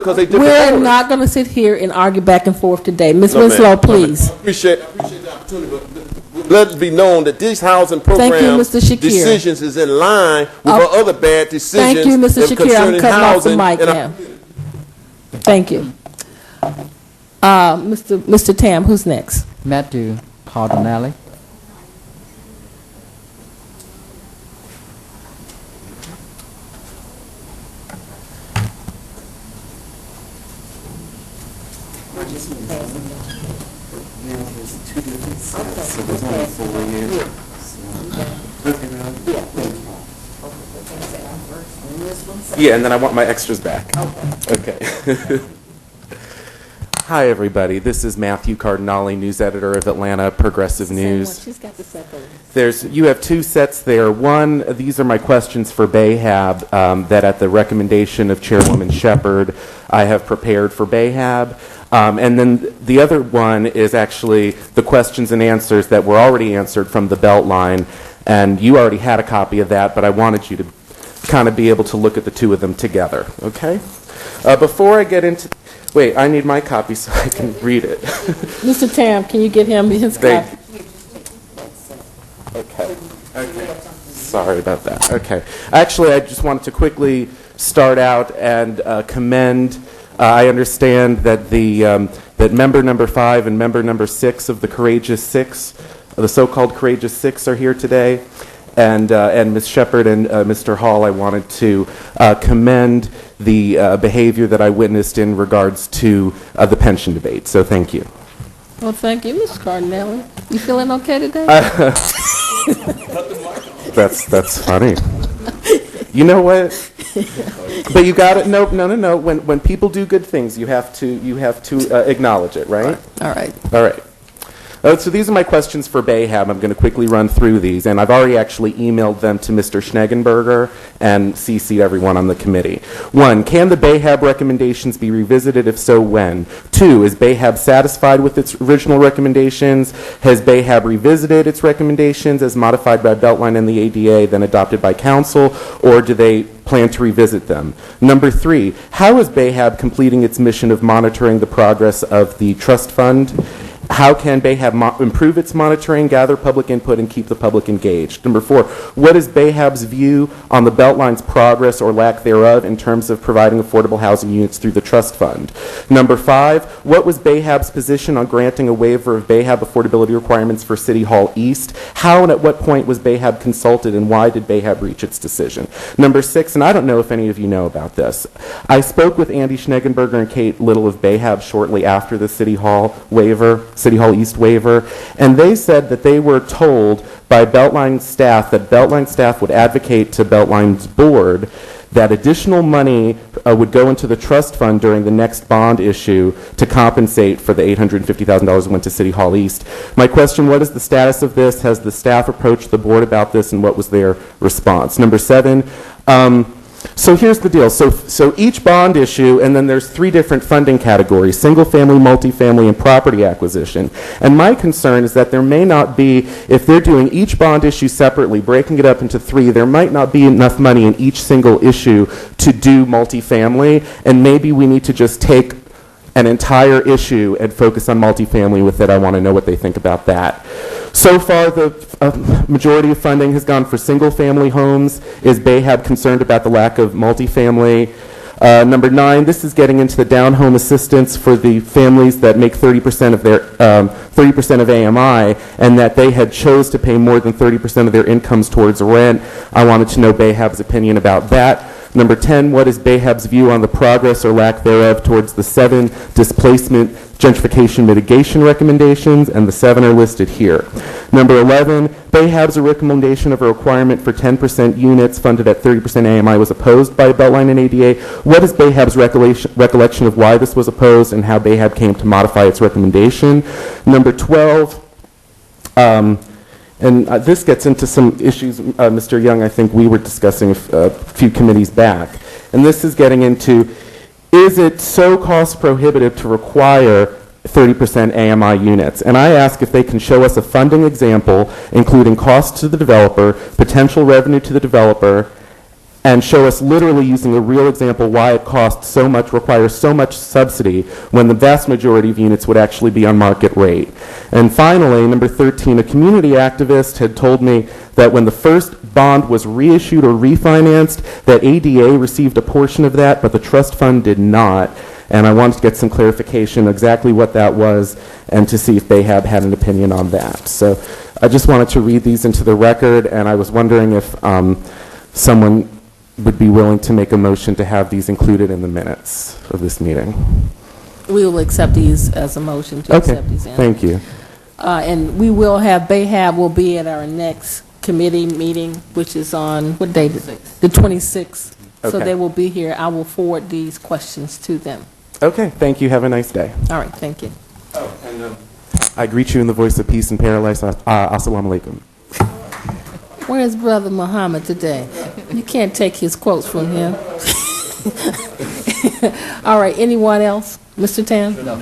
because they different We're owners. not going to sit here and argue back and forth today. Ms. No, Winslow, ma'am. please. I appreciate the opportunity, but let it be known that these housing program Thank you, Mr. Shakir. decisions is in line with our other bad decisions. Thank you, Mr. Shakir. I'm concerning cutting off the housing mic in our now. Thank you. Mr. Tam, who's next? Matthew Cardinale. Yeah, and then I want my extras back. Okay. Hi, everybody. This is Matthew Cardinale, news editor of Atlanta Progressive News. She's got the second. You have two sets there. One, these are my questions for BAHAB that at the recommendation of Chairwoman Shepherd, I have prepared for BAHAB. And then the other one is actually the questions and answers that were already answered from the Beltline. And you already had a copy of that, but I wanted you to kind of be able to look at the two of them together, okay? Before I get into... Wait, I need my copy so I can read it. Mr. Tam, can you get him his copy? Okay. Sorry about that. Okay. Actually, I just wanted to quickly start out and commend... I understand that that member number 5 and member number 6 of the Courageous Six, the so-called Courageous Six, are here today. And Ms. Shepherd and Mr. Hall, I wanted to commend the behavior that I witnessed in regards to the pension debate. So thank you. Well, thank you, Ms. Cardinale. You feeling okay today? That's funny. You know what? But you got it. No. When people do good things, you have to acknowledge it, right? All right. All right. So these are my questions for BAHAB. I'm going to quickly run through these, and I've already actually emailed them to Mr. Schneggenberger and CC'd everyone on the committee. 1, can the BAHAB recommendations be revisited? If so, when? 2, is BAHAB satisfied with its original recommendations? Has BAHAB revisited its recommendations as modified by Beltline and the ADA, then adopted by Council, or do they plan to revisit them? Number 3, how is BAHAB completing its mission of monitoring the progress of the trust fund? How can BAHAB improve its monitoring, gather public input, and keep the public engaged? Number 4, what is BAHAB's view on the Beltline's progress or lack thereof in terms of providing affordable housing units through the trust fund? Number 5, what was BAHAB's position on granting a waiver of BAHAB affordability requirements for City Hall East? How and at what point was BAHAB consulted, and why did BAHAB reach its decision? Number 6, and I don't know if any of you know about this, I spoke with Andy Schneggenberger and Kate Little of BAHAB shortly after the City Hall East waiver, and they said that they were told by Beltline staff that Beltline staff would advocate to Beltline's board that additional money would go into the trust fund during the next bond issue to compensate for the $850,000 that went to City Hall East. My question, what is the status of this? Has the staff approached the board about this, and what was their response? Number 7, so here's the deal. So each bond issue, and then there's 3 different funding categories: single family, multifamily, and property acquisition. And my concern is that there may not be, if they're doing each bond issue separately, breaking it up into 3, there might not be enough money in each single issue to do multifamily, and maybe we need to just take an entire issue and focus on multifamily with it. I want to know what they think about that. So far, the majority of funding has gone for single-family homes. Is BAHAB concerned about the lack of multifamily? Number 9, this is getting into the down-home assistance for the families that make 30% of their 30% of AMI, and that they had chose to pay more than 30% of their incomes towards rent. I wanted to know BAHAB's opinion about that. Number 10, what is BAHAB's view on the progress or lack thereof towards the 7 displacement gentrification mitigation recommendations, and the 7 are listed here. Number 11, BAHAB's recommendation of a requirement for 10% units funded at 30% AMI was opposed by Beltline and ADA. What is BAHAB's recollection of why this was opposed and how BAHAB came to modify its recommendation? Number 12, and this gets into some issues, Mr. Young, I think we were discussing a few committees back. And this is getting into, is it so cost prohibitive to require 30% AMI units? And I ask if they can show us a funding example, including cost to the developer, potential revenue to the developer, and show us literally using a real example why it costs so much, requires so much subsidy when the vast majority of units would actually be on market rate. And finally, number 13, a community activist had told me that when the first bond was reissued or refinanced, that ADA received a portion of that, but the trust fund did not. And I wanted to get some clarification exactly what that was and to see if BAHAB had an opinion on that. So I just wanted to read these into the record, and I was wondering if someone would be willing to make a motion to have these included in the minutes of this meeting. We will accept these as a motion to Okay, accept these. thank you. And we will have, BAHAB will be at our next committee meeting, which is on, what date? The 26th. So Okay. they will be here. I will forward these questions to them. Okay, thank you. Have a nice day. All right, thank you. Oh, and I greet you in the voice of peace and paradise. Assalamu alaikum. Where's Brother Muhammad today? You can't take his quotes from him. All right, anyone else? Mr. Tan? No,